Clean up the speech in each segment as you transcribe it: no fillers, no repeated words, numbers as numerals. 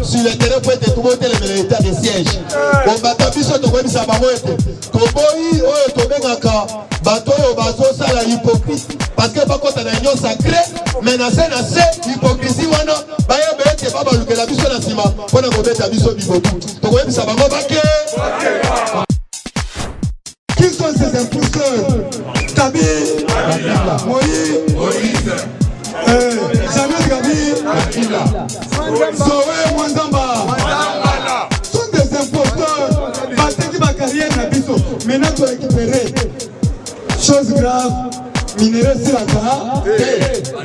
Sur le terrain pour être tout le monde l'état de siège. Bon, batabiso to webisa bamoete. Koboi oyo to bengaka bato oyo bazo sala hypocrite parce que pas contre la union sacrée menacer na se hypocrisie wana ba ya bete baba lukela biso na sima pona ko beta biso bibotu. To webisa bango bake. Qui sont ces impulseurs? Tabi, Moïse. Jamais Gabi, Zoé Mwandamba, sont des imposteurs. Bateki ma carrière na biso. Maintenant tu as récupéré. Chose grave, minerai sur la Sahara.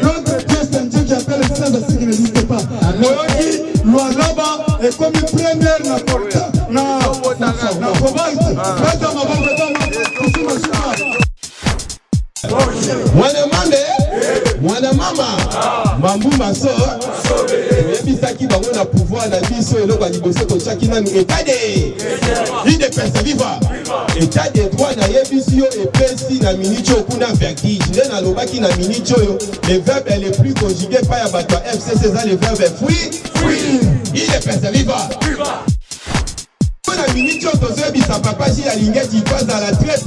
Notre Dieu c'est un Dieu qui appelle les saints à ceux qui n'existent pas. Moyoki, Lualaba est comme une première na porta, na cobalt. Mwana mama mambu maso yebisaki bango na pouvoir na biso eloko liboso tochaki nanu état de l'IDPS viva état de droit na yebisi yo epesi na minute okuna vertige nde nalobaki na minute oyo le verbe est le plus conjugué pa ya bato ya FCC eza le verbe fui l'IDPS viva na minute oyo tozoyebisa papa si alingeti kozala très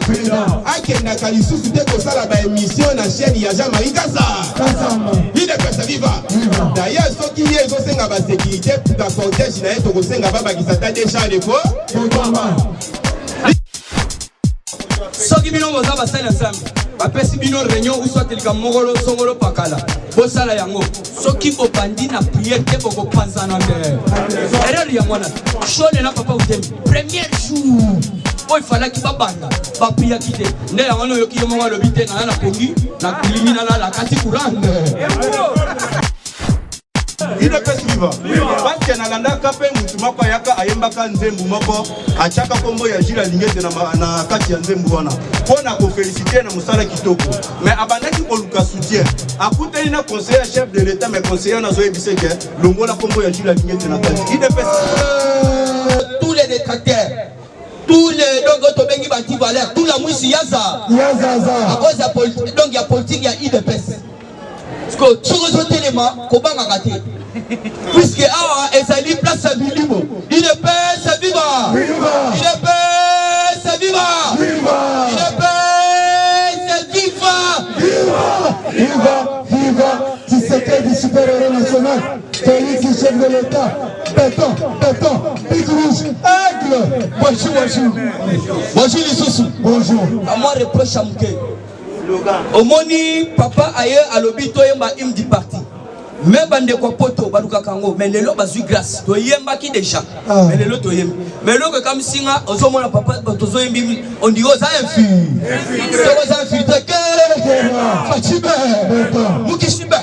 prudent akendaka lisusu te kosala baémission na chaîne ya Jean-Marie Kasa l'IDPS viva d'ailleurs soki ye ezosenga basécurité bacortège na ye tokosenga babakisa ta déjà leko soki bino boza basali ensemble bapesi bino réunion uswatelika mokolo songolo pakala bosala yango soki bobandi na prière te bokopanzana te erreur ya mwana shone na papa utemi premier jour oyo falaki babanda bapriaki te nde yango noyoki yo moko alobi te naya na pongi na kulimi nalalakati courant IDPS viva parce nalandaka mpe mutu moko ayaka ayembaka nzembu moko atiaka kombo ya Jules Alingete na kati ya nzembu wana mpona koféliciter na mosala kitoko mais abandaki koluka soutien akuteli na conseiller chef de l'état mais conseiller nazoyebisa ke longola kombo ya Jules Alingete na kati IDPS tous les détracteurs tous les donc tobengi bati valeur tout la mwisi yaza à cause ya politique donc ya politique ya IDPS parce que sur les éléments kobanga kate puisque awa ezali place ya bilimo IDPS viva IDPS viva IDPS viva Tshisekedi du super-héros national Félix chef de l'État béton Big Rouge Aigle bonjour lisusu bonjour à moi reproche à mouke omoni papa aye alobi toyemba hymne du parti mais bande ko poto baluka kango mais lelo bazui grâce toyemba ki déjà mais lelo toyemba mais lelo comme singa ozomona papa tozoyembi on dit aux infiltrés Fatime Mukishibe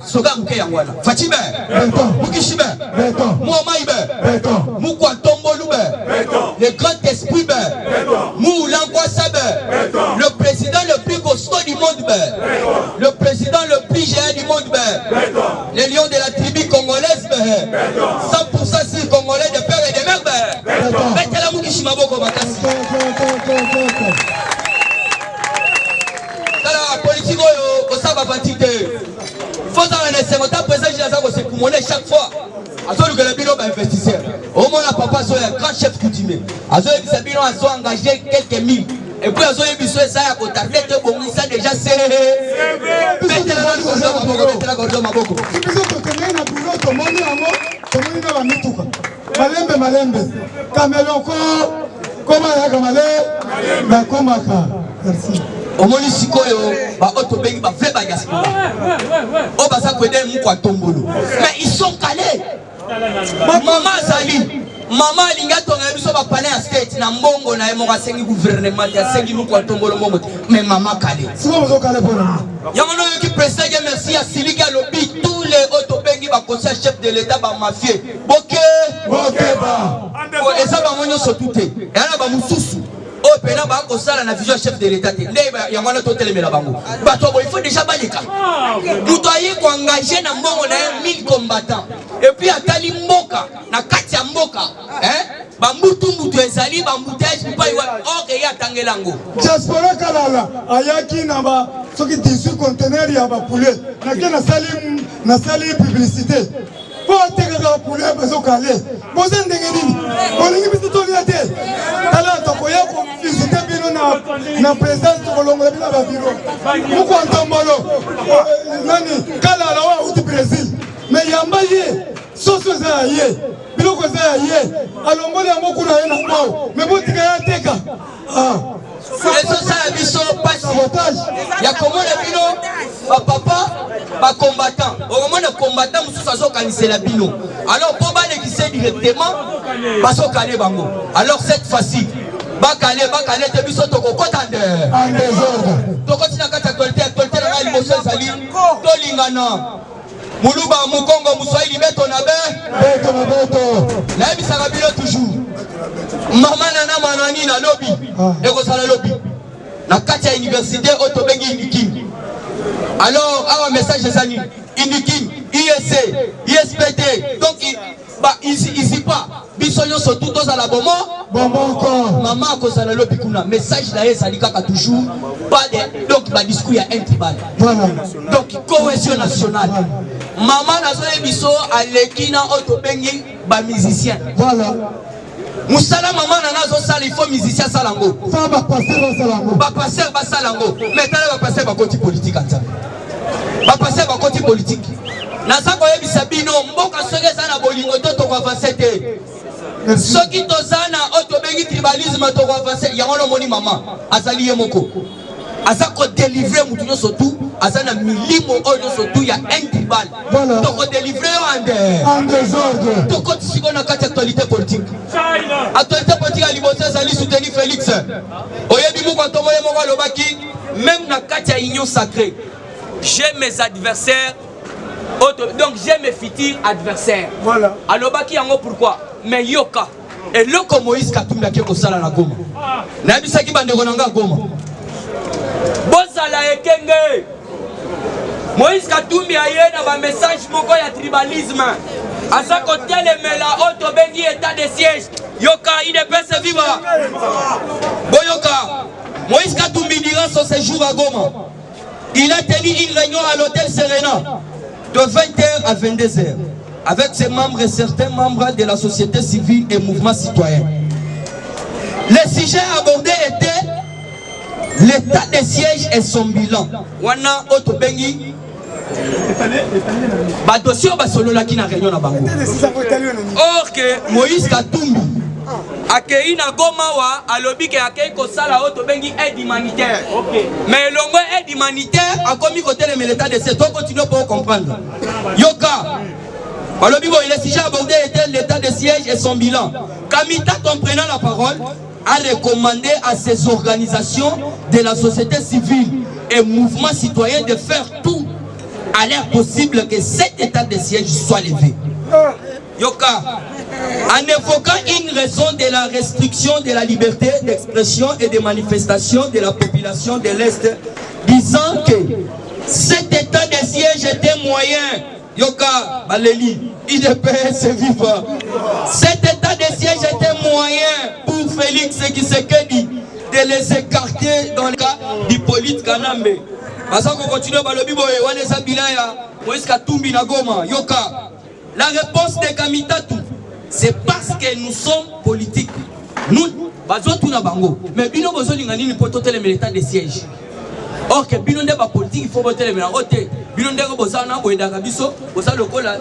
soga muke yangwana Fatime Mukishibe Momaïbe Mukwa Tombolube le grand esprit Moulangwa Sabe le président le plus costaud du monde le président le plus géant du monde les lions de la tribu congolaise 100% sur congolais de père et de mère mettez la Mukishima Boko Bakasi la politique au Saba Batite faut en essayer président chaque fois investisseur au moins la papa soit un grand chef coutumier a engagé quelques mille et puis azo yebiso ça ya ko tablette bon ça déjà serré mettez la gordo maboko biso to tenena na bureau to moni yango to moni na ba mituka malembe kamelo ko koma ya kamale na komaka merci omoni sikoyo ba auto bengi ba vrai ba diaspora o ba sa kwede mu kwa tombolo mais ils sont calés maman azali maman alinga tonga biso ba palais à state na mbongo na emo kasengi gouvernement ya sengi mu kwa tombolo mbongo mais maman calé siko bozo calé pona yamono yoki président merci à Silika lobby tous les auto bengi ba conseil chef de l'état ba mafieux boke ba et ça ba monyo sotuté et ana ba mususu oh pena ba ko sala na vision chef de l'état te ndeba ya ngwana to telemela bango bato bo il faut déjà balika tutoyer ko engager na mbongo na 1000 combattants et puis atali mboka na kati ya mboka ba mutu ezali ba mutage pa iwa okay ya tangelango diaspora kalala ayaki na ba soki 18 conteneurs ya ba poulet na sali publicité pour tekaka poulet bazo calé boza ndenge nini bolingi biso tolia te tala tokoya ko visiter bino na présidence tokolongola bino ba biro muko ntombolo nani kalala wa uti Brésil mais yamba ye soso za ye biloko za ye alongoli yango kuna ye na kwao mais botika ya teka eso ça biso passe ya komona bino ba papa ba combattant au moment de combattant mususu azokanisela bino alors pour balekise directement baso kale bango alors cette fois-ci bakale te biso tokokota en désordre tokotina kati actualité na ngai liboso ezali tolingana muluba mukongo muswahili beto na beto nayebisaka bino toujours mama nana manani na lobby ekozala lobby na kati ya université oyo tobengi indiking alors awa message ezani indiking IEC ISPT donc ici pas biso nyonso tout tozala bomo mama akozala lobby kuna message na ye ezali kaka toujours pas de donc ba discours ya intribal donc cohésion nationale mama nazoye biso aleki na oyo tobengi ba musicien musala mama nana azosala il faut musicien salango ba passer basalango mais tala ba passer ba koti politique ata ba passer ba koti politique naza koyebisa bino mboka soki eza na bolingo to tokoavanse te soki toza na oyo tobengi tribalisme tokoavanse yango nomoni mama azali ye moko aza kodelivre mutu nyonso tu aza na milimo oyo nyonso tu ya intribal tokodelivre yo en désordre tokoti sikoyo na kati ya actualité politique ya liboso ezali soutenu Félix oyebi moko atomoye moko alobaki même na kati ya union sacrée j'ai mes adversaires donc j'ai mes futurs adversaires alobaki yango pourquoi mais yoka eloko Moïse Katumbi ake kosala na Goma nayebisaki bandeko na nga Goma bozala ekenge Moïse Katumbi aye na ba message moko ya tribalisme asa kotelemela oyo tobengi état de siège yoka IDPS vivre boyoka Moïse Katumbi dira son séjour à Goma il a tenu une réunion à l'hôtel Serena de 20h à 22h avec ses membres et certains membres de la société civile et mouvements citoyens. Les sujets abordés étaient l'état de siège et son bilan. Wana otobengi ba dossier ba solo la ki na réunion na bango. Or que Moïse Katumbi akei na Goma wa alobi ke akei ko sala otobengi aide humanitaire. Mais longo aide humanitaire akomi côté le l'état de siège. To continue pour comprendre. Yoka alobi bo les sujets abordés étaient l'état de siège et son bilan. Kamita comprenant la parole a recommandé à ces organisations de la société civile et mouvements citoyens de faire tout à l'air possible que cet état de siège soit levé. Yoka, en évoquant une raison de la restriction de la liberté d'expression et de manifestation de la population de l'Est, disant que cet état de siège était moyen. Yoka, Baléli, IDPS vivant. Cet état de siège était moyen pour Félix Tshisekedi de les écarter dans le cas d'Hippolyte Kanambe. Parce qu'on continue à le biboye, Wanesa Bilaya, Moïse Katumbi Nagoma, Yoka. La réponse de Kamitatu, c'est parce que nous sommes politiques. Nous, Bazo Tunabango, mais Bino Bozo Lingani pour toter les militants de siège. Or que Bino n'est pas politique, il faut voter les militants. Bino n'est pas Bozana, Boedaka Biso, Boza Lokola,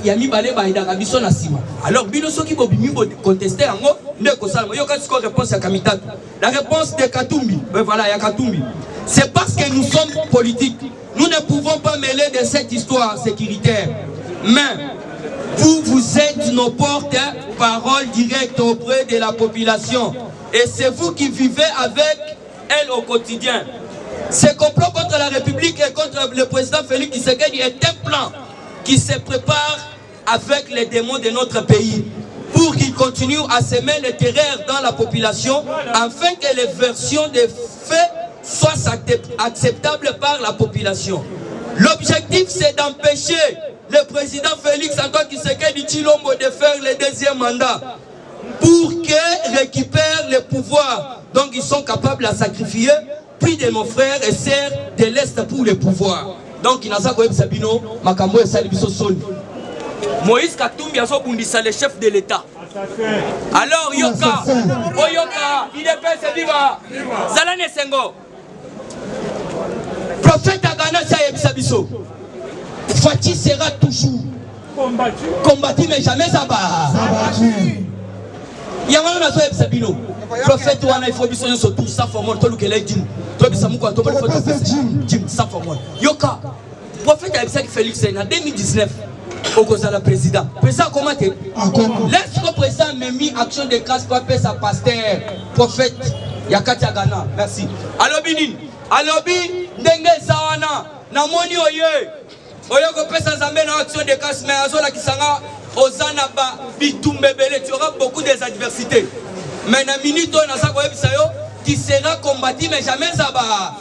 Yami Bale, Baïdaka Biso Nassima. Alors Bino Soki Bobimi contester en haut, ne Kosala. Yoka, c'est quoi réponse à Kamitatu? La réponse de Katumbi, voilà, il y a Katumbi. C'est parce que nous sommes politiques. Nous ne pouvons pas mêler de cette histoire sécuritaire. Mais vous êtes nos porte-parole directes auprès de la population. Et c'est vous qui vivez avec elle au quotidien. Ce complot contre la République et contre le président Félix Tshisekedi est un plan qui se prépare avec les démons de notre pays pour qu'ils continuent à semer le terreur dans la population afin que les versions des faits soient acceptables par la population. L'objectif, c'est d'empêcher le président Félix Antoine Tshisekedi Tshilombo de faire le deuxième mandat pour qu'il récupère le pouvoir. Donc ils sont capables de sacrifier plus de nos frères et sœurs de l'Est pour le pouvoir. Donc il n'a pas de Sabino, Makambo et Salibiso Soli. Moïse Katumbi a bundisa le chef de l'État. Alors Yoka, Oyoka, il est fait c'est viva. Zalane Sengo. Prophète Agana Sayebisabiso. Fati sera toujours combattu mais jamais abattu. Yamana na soye Sabino. Prophète wana il faut bisonya surtout ça formol to lukele jim. To bisamu ko to faut jim ça formol. Yoka. Prophète Abisaki Félix en 2019 au Kozala président. Président comment tu? Laisse le président me mis action de grâce pour appeler sa pasteur prophète Yakati Agana. Merci. Allo Binin. Allo Bin ndenge zawana na moni oye. Oye ko pesa Nzambe na action de grâce mais azola kisanga ozana ba bitumbebele tu auras beaucoup des adversités. Mais na minute on a ça ko yebisa yo qui sera combattu mais jamais zaba.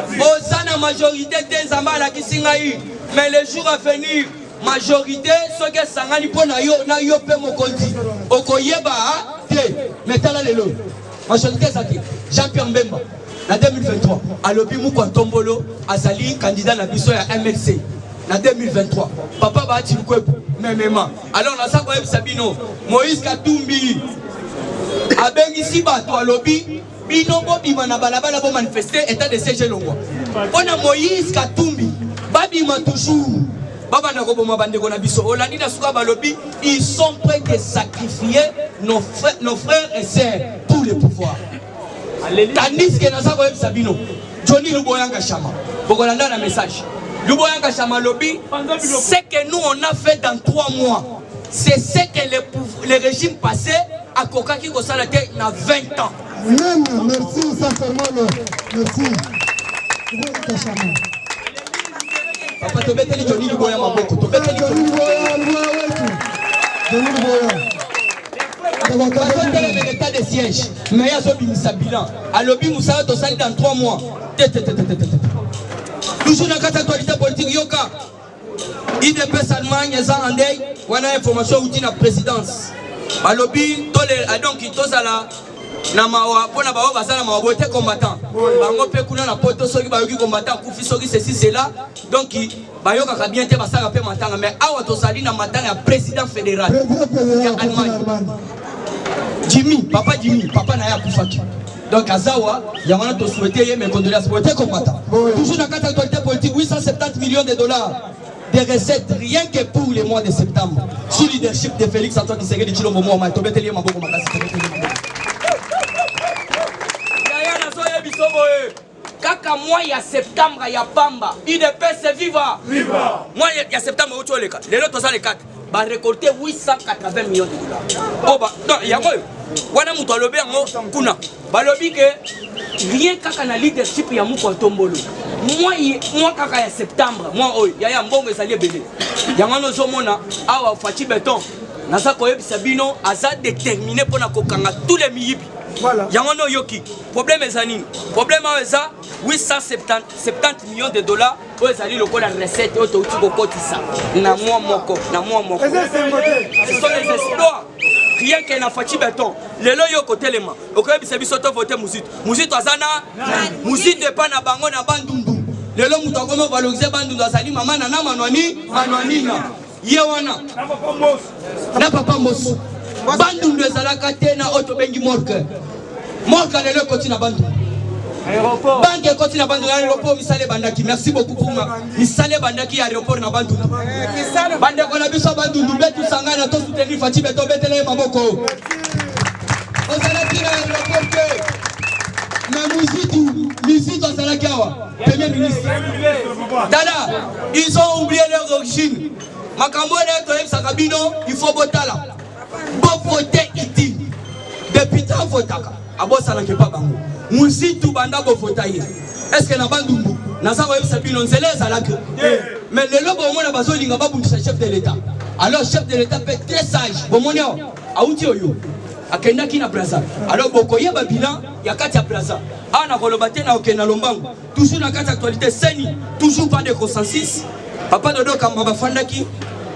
Ozana majorité des Nzamba la kisingai mais le jour à venir majorité ceux qui sangani po na yo pe mokonzi okoyeba te metala lelo majorité zaki Jean-Pierre Mbemba na 2023 alobi Mukwa Ntombolo azali candidat na biso ya MLC na 2023 papa ba ati lukwepo memema alors na sako yeb Sabino Moïse Katumbi abengisi bato alobi bino bo bima na balabala bo manifester état de siège longwa ona Moïse Katumbi babima toujours baba na ko boma bande ko na biso olandi na suka balobi ils sont prêts de sacrifier nos frères et sœurs pour le pouvoir. Tandis que nous avons Sabino, Johnny Luboyanga Chama, Bokolanda la message. Luboyanga Chama lobby, ce que nous on a fait dans 3 mois, c'est ce que le régime passé à Kokaki Kosalate dans 20 ans. Merci, sincèrement, merci. Papa, tu bêtes Johnny Luboyanga Maboko, tu bêtes Johnny l'état de siège, mais il y a un bilan. À l'objet, Moussa a tosali dans 3 mois. Toujours dans cette actualité politique, Yoka. IDPS Allemagne, Zandey, on a information où la présidence. À l'objet, donc il tosa la. Namawa, pour la bawa, basala ma voté combattant. Bango pe kuna na poto soki bayoki combattant, kufi soki ceci c'est là. Donc bayoka ka bien te basala pe matanga, mais awa tosali na matanga président fédéral. Allemagne. Jimmy, papa n'a Koufaki. Donc Azawa, il y a un souhaité mes condoléances pour être combattant. Toujours dans la actualité politique, 870 millions de dollars de recettes rien que pour les mois de septembre. Sous leadership de Félix Antoine Tshisekedi Tshilombo Moama, Tobeteli Maboko Makasi. Kaka mois il y a septembre, il y a Pamba. IDPS viva. Moi il y a septembre où tu les 4. Les autres sont les 4. Va récolter 880 millions de dollars. Oh bah non, il y a quoi? Wana muto lobe ngo kuna. Ba lobi que rien kaka na leadership ya Mukwa Ntombolo. Moi kaka ya septembre, moi oy, ya mbongo ezali ebele. Yango no zomona awa Fati Beton. Nasa koyebisa bino aza déterminé pour na kokanga tous les miyibi. Voilà. Yango no yoki. Problème ezani. Problème eza 870 millions de dollars pour ezali lokola recette auto uti kokotisa. Na moi moko. Ce sont les exploits. Rien que na Fati Beton. Lelo yo kotelema. Okoyebisa biso to voter Muzito. Muzito azana. Muzito epa na bango na bandundu. Lelo muto akoma valoriser bandundu azali mama na manwani na. Yewana. Na papa Mosu. Bandundu ezalaka te na auto bengi morgue. Morgue lelo koti na bandundu. Aéroport. Banque koti na bandundu aéroport misale bandaki. Merci beaucoup pour ma. Misale bandaki aéroport na bandundu. Bande ko na biso bandundu betu sangana to soutenir Fati Beton betele maboko. Ozalaki na aéroport ke. Na Muzito. Misito Salakawa, Premier ministre. Dada, ils ont oublié leur origine. Makambo Toem Sakabino, il faut voter là. Bon voter ici. Député votaka. Abo Salake pas bango. Musitu banda bo votaye. Est-ce que na bandumbu? Na sa Toem Sabino Nzele Salake. Mais le lobo mona bazo linga babu chef de l'État. Alors chef de l'État peut très sage. Bon monio, aouti oyo. Akenda ki na plaza. Alors bokoye ba bilan ya kati ya plaza. Ana kolobate na okena lombango. Toujours na kati actualité seni, toujours pas de consensus. Papa Dodo Kamba Fandaki.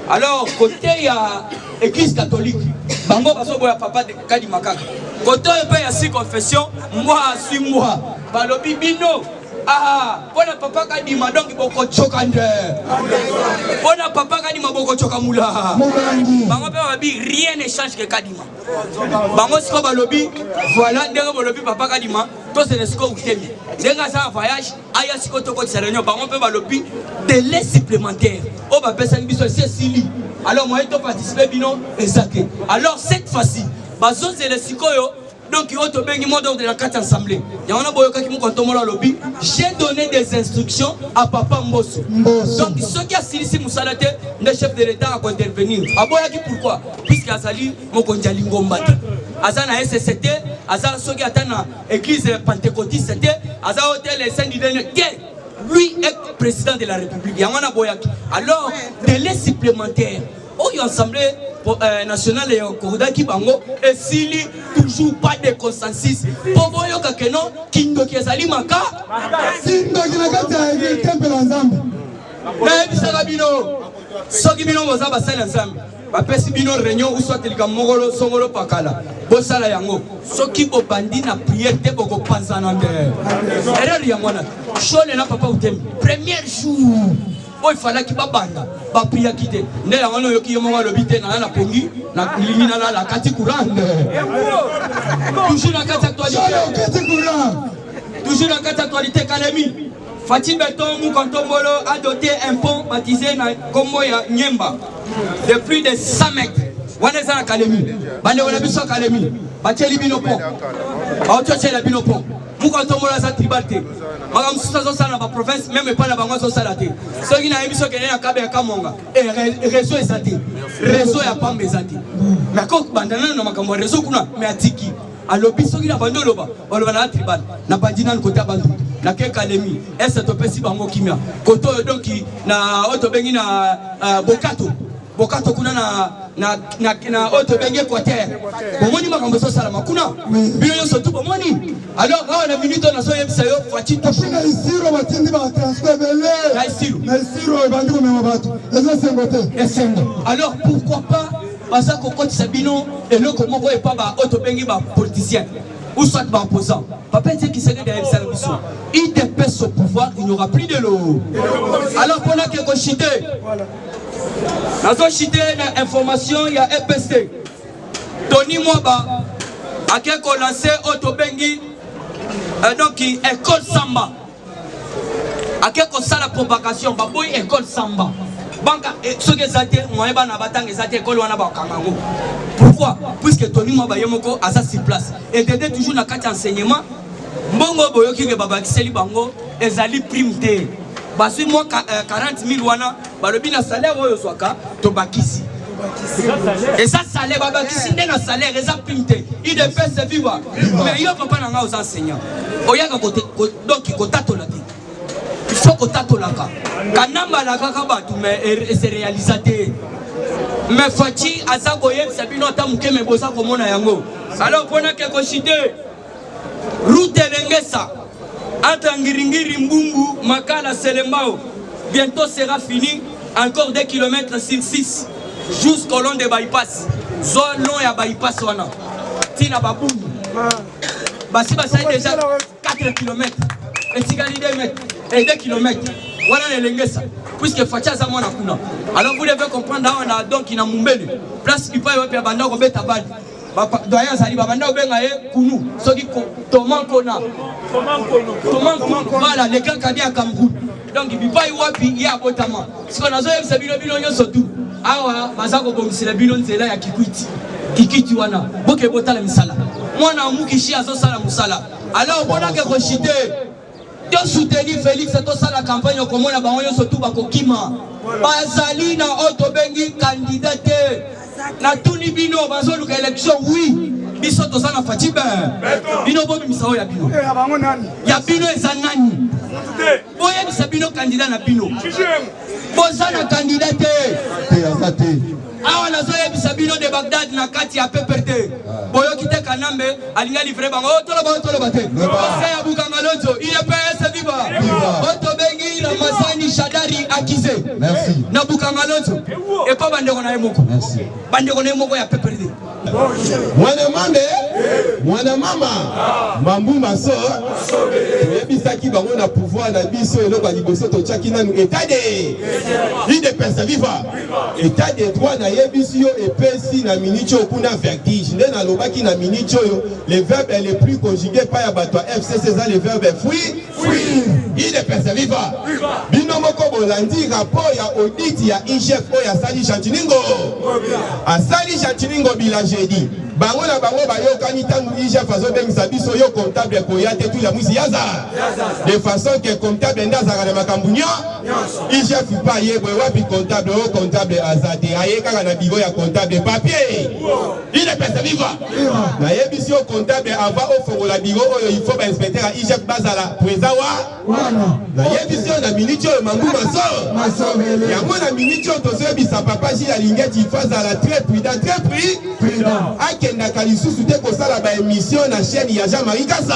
Alors côté ya église catholique, bango baso boya papa de Kadi Makaka. Côté pa ya si confession, moi suis moi. Balobi bino. Ah, pona papa Kadi madongi boko chokande. Pona papa Kadi maboko chokamula. Bango pa babi rien ne change que Kadima. Bango siko balobi, voilà ndenge balobi papa Kadima, to se nesko utemi. Ndenge sa voyage, aya siko toko tsarenyo bango pa balobi délai supplémentaire. O ba pesa biso Cécilie. Alors moi to participer bino exact. Alors cette fois-ci, bazo zele sikoyo. Donc, il y a un mot de la carte assemblée. Il y a un lobby. J'ai donné des instructions à Papa Mbosso. Donc, ceux qui ont signé Moussalate, le chef de l'État a intervenir. Pourquoi? Puisqu'il a sali Mokonjali Ngombati. Azana SCT, Azana Sogi Atana, église pentecôtiste, Azana Hôtel Saint-Didier. Lui est président de la République. Alors, délai supplémentaire. Oh, il y a assemblée nationale et Kourda qui bango et s'il toujours pas de consensus. Pour vous, il y a non Kindo qui est allé maka. Kindo qui n'a pas été temple ensemble. Mais Bisarabino, Sogibino was a bassin ensemble. Bapesi bino réunion ou soit il Mongolo Songolo Pakala. Bosala yango. Soki bo bandi na prière te boko panzanande. Erreur yamwana. Chole na papa utem. Premier jour. Oh, il fallait qu'il va banda, va prier quitter. Né la mano yoki yomo le bité na la pongi, na lini na la kati courante. Toujours la kati actualité. Toujours la kati actualité Kalemi. Fatih Beton Moukantombolo a doté un pont baptisé na Kombo ya Nyemba de plus de 100 mètres. Waneza na Kalemi. Bande wana biso Kalemi. Bacheli bino pont. Baochoche la bino pont. Moukantombolo sa tribalité. Madame Sousa na ba province même pas la bango Sousa laté. Ceux qui na émission que na kabe ya Kamonga et réseau ezati. Réseau ya pambe ezati. Mais quand bandana na makambo réseau kuna mais atiki. Alors biso qui na bando loba, baloba na tribal. Na bandina na côté bandu. Na ke Kalemi, est to pesi bango kimia. Koto donc na auto bengi na Bokato. Bokato kuna na auto bengi Equateur. Bomoni makambo Sousa la makuna. Bino yo surtout bomoni. Alors là on a minute on a so yebisa yo Fatih to. Na isiro batindi ba transfert belé. Na isiro e bandi ko mema batu. Eza sengote. Esengo. Alors pourquoi pas parce que quand Sabino et le comment voyez pas ba auto bengi ba politicien ou soit ba opposant. Papa dit qui serait derrière ça biso. Il dépasse au pouvoir, il n'y aura plus de l'eau. Alors pendant que ko chité. Voilà. Nazo chité na information il y a EPST. Tony Mwaba a quelque lancé auto bengi donc école Samba. À quelque ça la propagation, baboy école Samba. Banca ce que ça été moi ba na batang ça été école wana ba kangango. Pourquoi? Puisque Tony Mwaba yemoko a sa si place. Et t'aider toujours na carte enseignement. Mbongo boyoki ke baba kiseli bango ezali prime te. Basui moi 40 000 wana balobi na salaire oyo swaka to bakisi. Et ça salaire baba kisi ndenga salaire eza prime te. Il dépêche de vivre. Mais yo papa nanga aux enseignants. Oyaka côté donc kotato la te. Il faut kotato la ka. Kanamba la kaka batu mais c'est réalisateur. Mais Fatih azako yeb sabino tamuke me bosa komona yango. Alors pona ke ko chité route Lengesa entre Ngiringiri Mbumbu Makala Selembao bientôt sera fini, encore 2 km sur 6 jusqu'au long de bypass zone long ya bypass wana tina babumbu basi basa déjà 4 km et tigali 2 mètres et 2 km voilà le Lengesa puisque Fatih za mona kuna. Alors vous devez comprendre on a donc ina Mumbele place qui pa ya banda ko beta bali doyen Zali Babanda Benga et Kounou, ceux qui Toman Kona. Voilà, les gars qui à Cameroun. Donc il ne peut pas y avoir il y a Botama. Ce qu'on a dit, c'est Bino surtout. Ah, Mazako Bomissi, la Bino Zela ya Kikwiti. Kikiti wana. Boke Botala Misala. Moi, na Moukishi à Sosala Moussala. Alors, on a que Rochité. to soutenir Félix to ça la campagne comme na bango surtout bakokima bazali na otobengi candidat na tuni bino bazoluka élection oui biso to ça na Fatibe bino bobi misao ya bino eza nani boye bisa bino candidat na bino boza na candidat awa nazoyebisa bino de Bagdad na kati ya PPRD boyoki te Kanambe alinga livre bango toloba te ya bukanga lozo IPS viva otobengi na Masani Shadari akize na bukanga lozo epa bandeko na yemoko bandeko na yemoko ya PPRD mwana mama mambu maso toyebisaki bango na pouvoir na biso eloko ya liboso totiaki nanu état de personne viva état de droit na yebisi yo epesi na miniti oyo kuna vertige nde nalobaki na miniti oyo le verbe est le plus conjugué pa ya bato ya FCC eza le verbe fui il de personne viva bino moko bolandi rapport ya audit ya IGF oyo asali Chantiningo bila jeudi bango na bango bayokani ntango IGF azobengisa biso yo comptable koya te tu ya mwisi yaza de façon que comptable nde azalaka na makambo IGF pa yebwe wapi comptable oyo comptable aza te aye kaka na biro ya comptable papier il est personne viva nayebisi yo comptable avant ofongola biro oyo il faut bainspecteur ya IGF bazala présent nayebisi yo na miniti oyo mambu maso yango na miniti oyo tozoyebisa papa Gilles Alingeti il faut azala très prudent akendaka lisusu te kosala baémission na chaîne ya Jean-Marie Kassa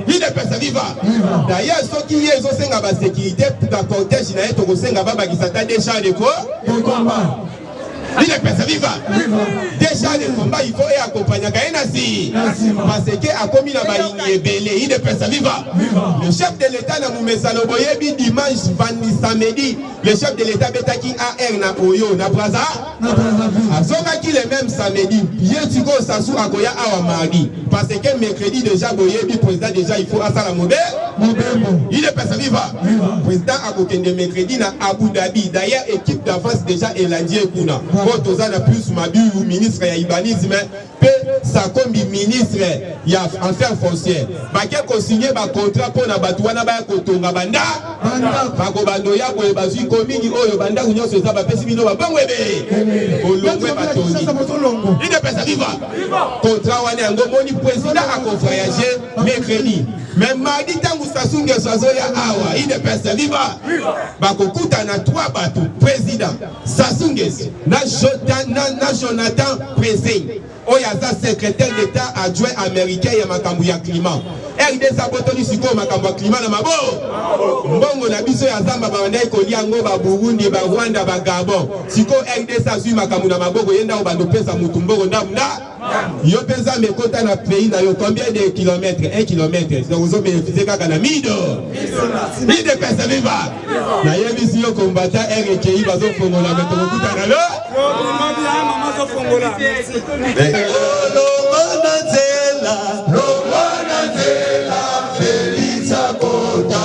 il est personne viva d'ailleurs soki ye ezosenga basécurité na cortège na ye tokosenga babakisa ta des chars de combat il est personne viva des chars de combat il faut accompagner Kainasi parce que a commis la baïni ebele il est personne viva le chef de l'état na Mumesalo boyebi dimanche samedi le chef de l'état betaki AR na Oyo na Braza azongaki le même samedi Yetiko Sassou akoya awa mardi parce que mercredi déjà boyebi président déjà il faut asala mobe il est personne viva président akokende mercredi na Abu Dhabi d'ailleurs équipe d'avance déjà elandi ekuna toza na plus mabu ministre ya urbanisme pe Sakombi ministre ya affaires foncières bake ko signer ba contrat pour na batu wana ba kotonga banda bako bando ya boye bazui komingi oyo banda kunyoso eza ba pesi bino ba bangwebe olongwe batoni ide pesa viva contrat wana yango moni président a voyager mercredi mais mardi tangu Sassou Nguesso ya awa ide pesa viva bako kuta na 3 batu président Sassou Nguesso na Jonathan Pressing oyaza secrétaire d'état adjoint américain ya makambo ya climat RDC abotoli siko makambo ya climat na mabo mbongo na biso ya zamba bandai kolia ngo ba Burundi ba Rwanda ba Gabon siko RDC azui makambo na maboko yenda obando pesa mutu mbongo ndamna yo pesa mekota na pays na yo combien de kilomètres 1 kilomètre donc ozo bénéficier kaka na mido de pesa viva na yebisi yo combattant RKI bazo fongola meto kuta na lo maman fongola Félix Akota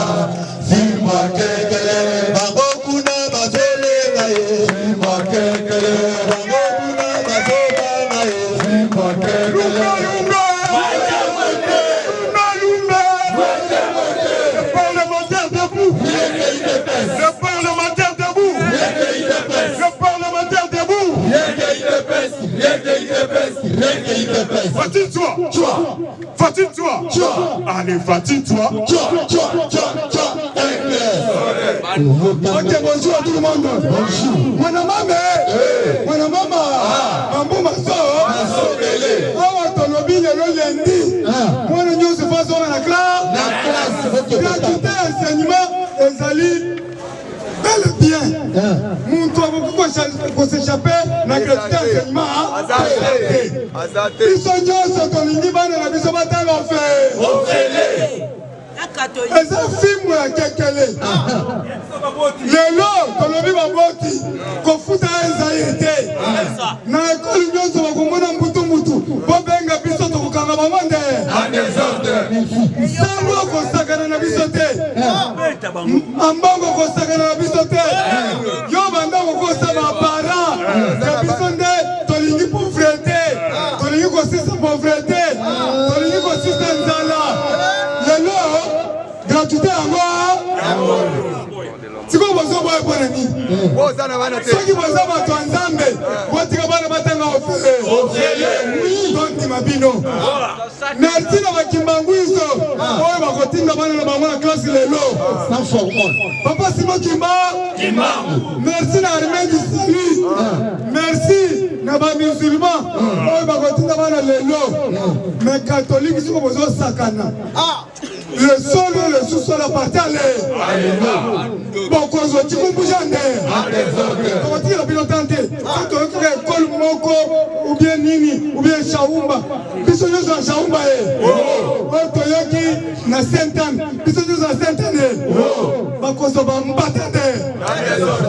Fima Kekele Bagokuna Bazolenga Fima Kekele Bagokuna Bazolenga Fima Kekele Le parlementaire debout. Le parlementaire debout. Le parlementaire debout. Fatine-toi. Allez, fatine-toi. Ok, bonjour à tout le monde. Bonjour. Mon maman. Mambo maso. Awa tolobi le lundi. Moi le news se passe dans la classe. Gratuité enseignement ezali bel et bien. Mon toi pour s'échapper la gratuité enseignement. Ils sont tous tolingi bana na biso batanga fait. Eza film ya kekele lelo tolobi baboti kofuta ezali te na ekoli nyonso bakomona mbutu bobenga biso tokokanga bamonde sango kosakana na biso te ambongo kosakana na biso te yo bandako kosa bapara na biso nde tolingi pauvreté tolingi kosisa pauvreté tolingi kosisa nzala lelo gratuité bwana nini soki boza bato ya nzambe botika bana batanga ofele tonti mabino merci na bakimbanguiso oyo bakotinda bana na bango na klase lelo papa Simon Kimbangu merci na armée du salut merci na bamusulman oyo bakotinda bana lelo mais catholique siko bozosakana le sol et le sous-sol appartiennent à l'Église. Bon, quand on dit qu'on bouge en l'air, on dit qu'on a tenté. Quand on dit école Moko, ou bien Nini, ou bien Chaoumba, puis on dit qu'on Chaoumba. On dit qu'on a Saint-Anne, puis on dit qu'on a Saint-Anne. Bah, quand on va m'battre,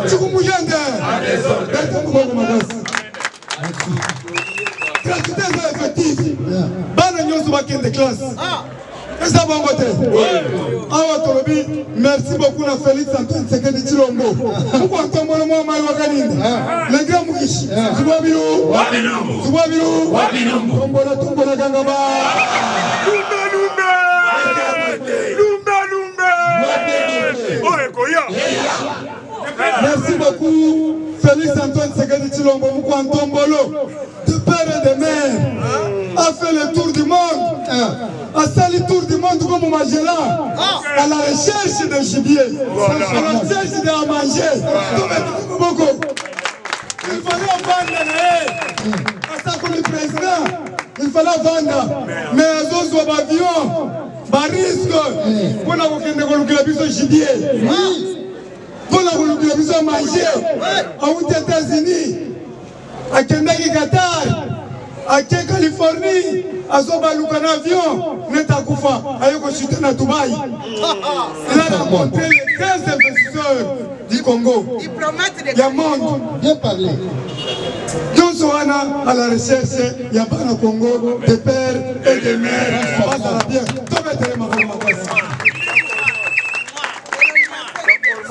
tu qu'on bouge en l'air. Gratuité effective. Bonne union sur la classe. Est-ce que bon côté? Merci beaucoup à Félix Antoine Sekedi Chilombo. Pourquoi on tombe le mot Maïwakaninde? Les grands Moukish. Zouabilou. Zouabilou. Tombola Tombola Gangaba. Merci beaucoup Félix Antoine Sekedi Chilombo. Pourquoi on tombe de père et de mère a fait le tour du monde. A sali tour du monde comme Magella, à la recherche de gibier, à la recherche de à manger. Il fallait vendre, à ça comme le président, il fallait vendre, mais à autres soit avion, par risque, pour la de gibier, pour la manger, aux États-Unis, à Kentucky, Qatar, à Californie. Azobaluka na avion, Netakufa, Ayoko chuter na Dubaï. Il a rencontré les 15 investisseurs du Congo. Il y a monde. Bien parlé. Nous sommes à la recherche, il y a pas au Congo, des pères et des mères. Ça va bien.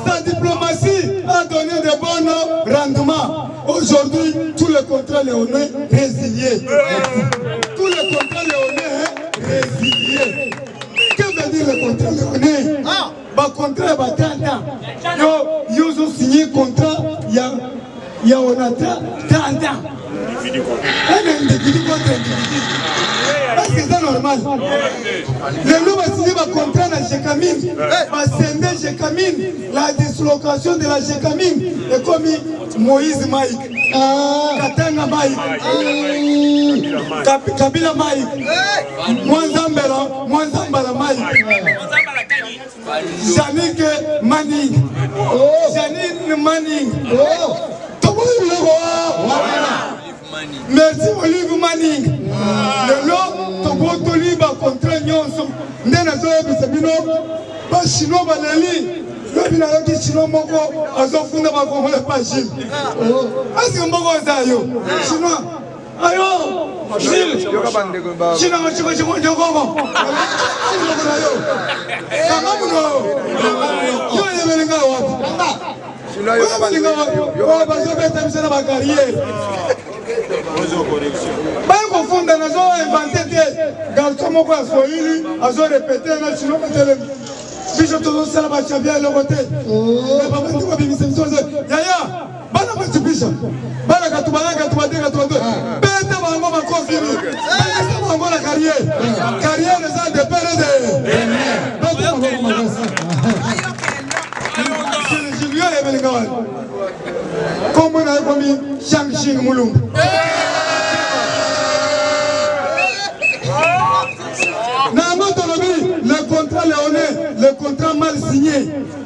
Sa diplomatie a donné de bons rendements. Aujourd'hui, tous les contrats léonais résiliés. Tous les contrats léonais résiliés. Que veut dire le contrat léonais? Le contrat est 30 ans. Ils ont signé un contrat il y a on a 30 ans. Un individu contre individu. Est-ce que c'est normal? Les loups ont signé un contrat dans la Gécamine. La dislocation de la Gécamine est comme Moïse Maïk, Katanga Maïk, Kabila Maïk, Mwanzambala Maïk, Janine Manning, Janine Manning. Merci Olive Manning. Le lot, Toboto Liba contre Nyonso. Nena Zoe Bisabino, pas chinois Balali. Le binaire qui chinois Moko, Azofunda Bakomo pas Gilles. Est-ce que Moko Zayo? Chinois. Ayo! Gilles! Chinois, Chinois, Chinois, Pas confondre, nous avons inventé des garçons qui ont Swahili, ils ont répété, ils ont répété. Si je te donne ça, je vais bien le côté. Mais pas mal de fois, je me suis dit, Yaya, bana matibisha, bana katubana katubade katubade. Bête bango makofiri, bête bango la carrière, carrière les a dépéré. Bête bango makofiri. C'est le Julien et Belgawan. Comme on a commis Shang-Chi Moulum. Le contrat léonais, le contrat mal signé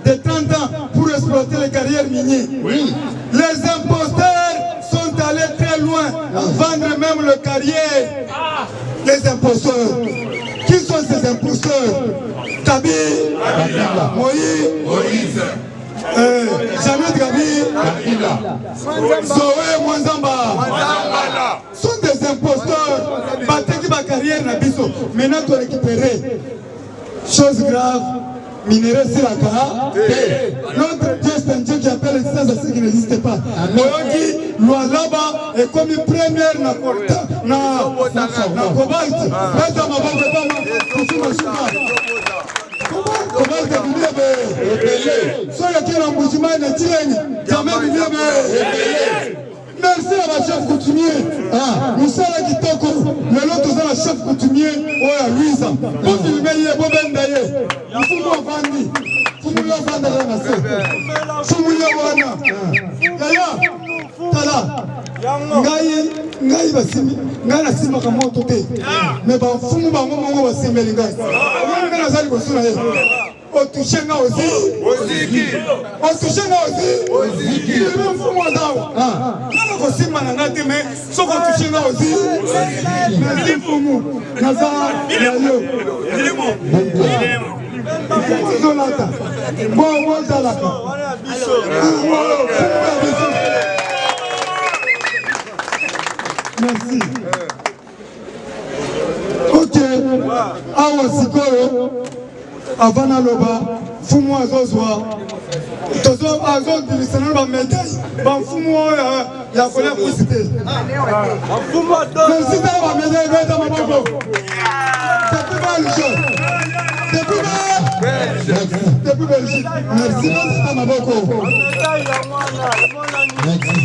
de 30 ans pour exploiter les carrières minières. Oui. Les imposteurs sont allés très loin, vendre même le carrière. Les imposteurs. Qui sont ces imposteurs? Kabi, Moïse, Janet Gabi, Zoé Mwanzamba. Sont des imposteurs. Bateki ma carrière na biso. Maintenant tu récupérer. Chose grave, minerai sur la Kaha. Notre Dieu c'est un Dieu qui appelle l'existence à ce qui n'existe pas. Moyoki, Lualaba est comme une première na cobalt. Pesa maboko kama kusuma shuka. Cobalt est bien. Soya qui est en Boujima Merci à la chef coutumier. Nous sommes là qui toko. Le lot de la chef coutumier. Oh la Louisa. Pour filmer les bobins d'ailleurs. Il faut nous vendre. Faut nous la vendre dans la scène. Faut nous la vendre. Yaya. Tala. Ngai basimi. Ngai na sima kama otote. Mais ba fumu ba mongo basimi ngai. Ngai na zali bosuna ye. Otushenga aussi. Otushenga aussi. Il est même fou moi là. Nana kosima na ngate mais soko otushenga aussi. Merci pour nous. Naza yayo. Zolata. Bon zalaka. Merci. Ok. Awa sikoyo. Avant l'aloba, fumo azozwa. Tozo azodilisana ba médaille. Ba fumo ya kola kusite. Fumo do. Merci ta ba médaille beta maboko. Depuis Belgique. Depuis Belgique. Merci ta maboko. Merci.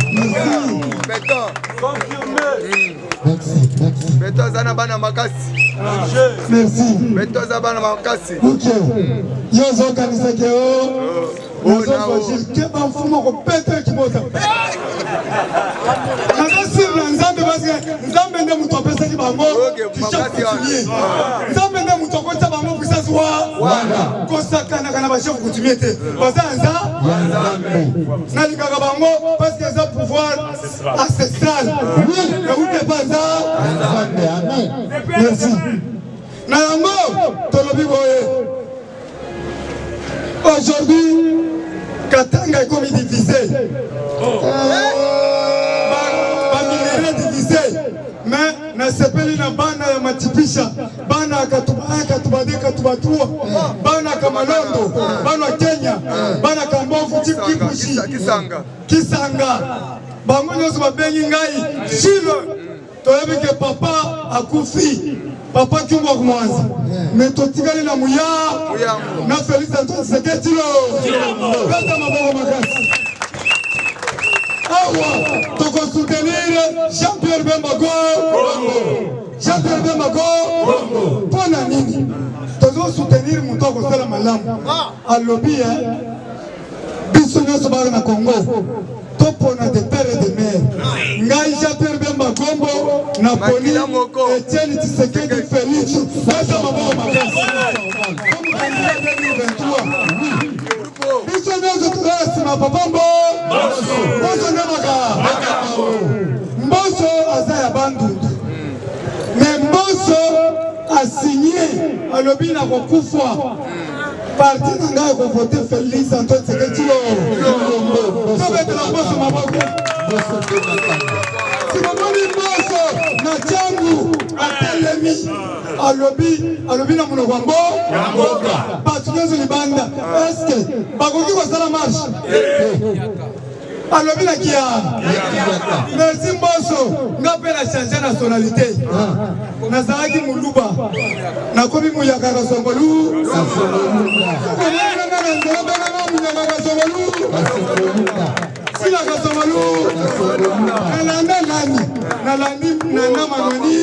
Beto. Confirmé. Merci. Beto zana bana makasi. Merci. Beto zana makasi. Ok. Yozo kanisa keo. Yozo Gilles keba mfumo ko pete kibota. Nakasi nzambe basi nzambe nde muto pesa ki bango. Nzambe nde muto ko tsa bango pisa zwa. Kosaka na kana ba chef coutumier te. Bazanza. Nalikaka bango parce que ça pouvoir ancestral. Oui, le ou te baza. Amen. Merci. Nayango tolobi boye. Aujourd'hui, Katanga est comme divisé. Bamilere divisé. Mais na sepeli na bana ya matipisha. Bana katubade katubatua. Bana kamalondo. Bana Kenya. Bana kambovu kipushi. Kisanga. Bango nyoso babengi ngai. Chilo. Toyebi ke papa akufi. Papa Kiumba Mwanza. Mais totikali na muya. Na Félix Antoine Seketilo. Peta maboko makasi. Awa, toko soutenir Jean-Pierre Bembago. Jean-Pierre Bembago. Pona nini? Tozo soutenir mutoko sala malamu. Alobi biso nyoso ba na Congo. Topona de père et de mère. Ngai Jean-Pierre Bembago na poni Etienne Tshisekedi Félix. Peta maboko makasi. Biso nyoso tulasi na papa Mboso Namaka. Mboso aza ya bandundu. Mais Mboso a signé alobi na kokufwa. Parti na ngai ko voter Félix Antoine Tshisekedi. Tobete la Mboso maboko. Si mamoni Mboso na changu atelemi alobi na munoko mbo. Batukezo libanda. Est-ce que bakoki ko sala marche? Alobi na kia. Merci Mboso. Nga pe na changer nationalité. Nazalaki muluba. Nakomi muyaka kasongolu. Sila kasongolu. Nalanda nani? Nalandi nana manoni.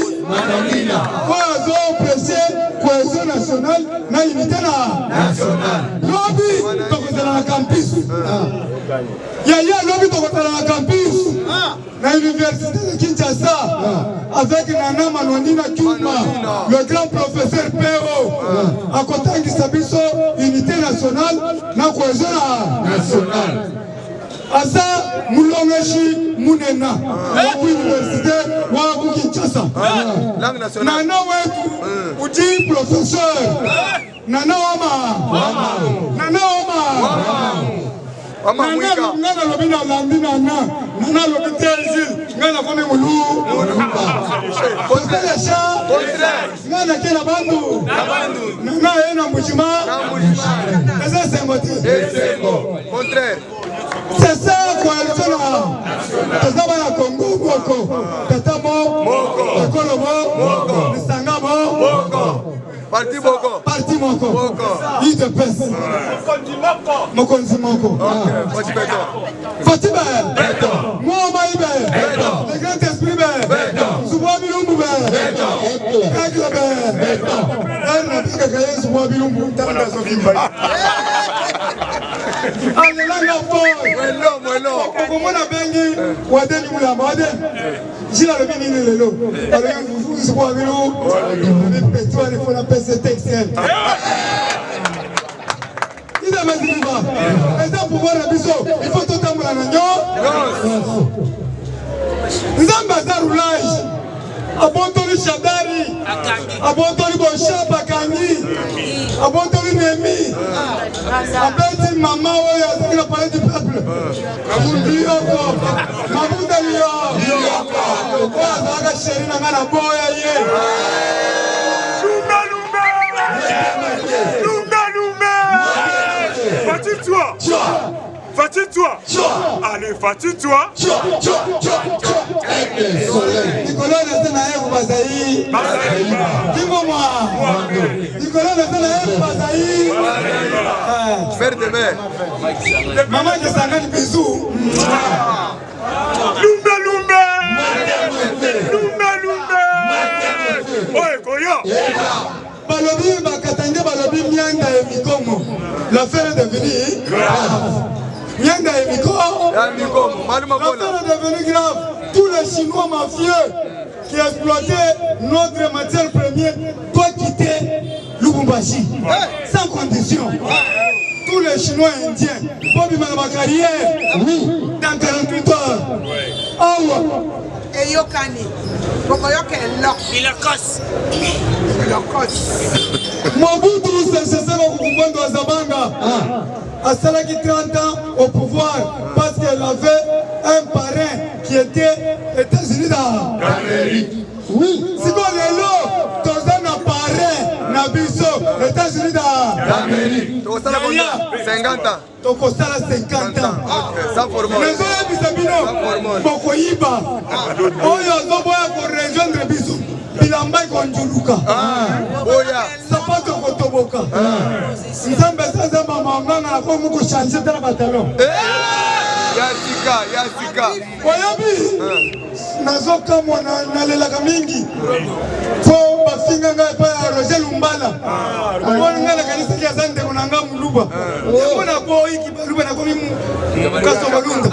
Ozo pressé cohésion nationale na unité nationale. Lobi tokozala na campus. Yaya lobi tokozala na campus. Na université de Kinshasa avec Nana Manonina Kiuma, le grand professeur Pero, à côté de Sabiso, unité nationale, na cohésion nationale. Asa Moulongeshi Mounena, l'université Wabu Kinshasa. Nana wetu, uji professeur. Nana Wama. Nana lobi na landi nana lobi tezil ngana komi mulu contraire ngana kila bandu nana ena mujima eza sengote contraire c'est ça coalition tazaba ya Congo boko tatamo ekolo mo lisanga mo parti boko moko. Il te pèse. Mokonzi moko. Fatima. Moi Maïbe. Le grand esprit. Souvent Bilumbu. Kakla. Souvent Bilumbu. Alelanga fort. Mwelo. Komona bengi wadeni mulamba wadeni. Jila le bini lelo. Alors vous souvent Bilumbu. Les petits il faut la PC textile. Il a mis du bas. Et ça pour voir la biso, il faut tout tambour à l'agneau. Nzamba roulage. Abontoli Shadari. Abontoli Bosha Bakani. Abontoli Nemi. Abeti Mama Oya, c'est la parole du peuple. Mamoudi Yoko. Mamoudi Yoko. Oya, chéri Nangana Boya Ye. Fatigue-toi. Fatigue-toi. Allez, fatigue-toi. Nicolas Nassanaï Bazaï. Dis-moi. Nicolas Nassanaï Bazaï. Faire de mer. Maman de Sangan Bisou. Lumbe. Oye, Koya. Balobi Bakatanga Balobi Nyanga et Mikomo. L'affaire est devenue grave. Nyanga et Mikomo. L'affaire est devenue grave. Tous les Chinois mafieux qui exploitaient notre matière première doivent quitter Lubumbashi. Sans condition. Tous les Chinois indiens. Bobby Malabakarière. Oui. Dans 48 heures. Awa. Et Yokani. Il est casse. Mobutu c'est Kumando Azabanga a Salaki 30 ans au pouvoir parce qu'elle avait un parrain qui était États-Unis d'Amérique. Oui. Si vous voulez l'eau, tu as un parrain Nabiso, États-Unis d'Amérique. 50 ans. Tu as 50 ans. Sans hormone. Les autres bisabino, Bokoyiba. Oyo Zoboya pour rejoindre Biso. Bilamba Konjuluka. Oya. Sapato Kotoboka. Nzambe sasa mama na kwa muko changer dans le bataillon. Yasika. Wayabi. Nazoka mwana nalelaka mingi. Po bafinga ngai pa Roger Lumbala. Amona ngala kanisa ya zande kunanga muluba. Mbona kwa hiki luba na kwa mimi kaso balunda.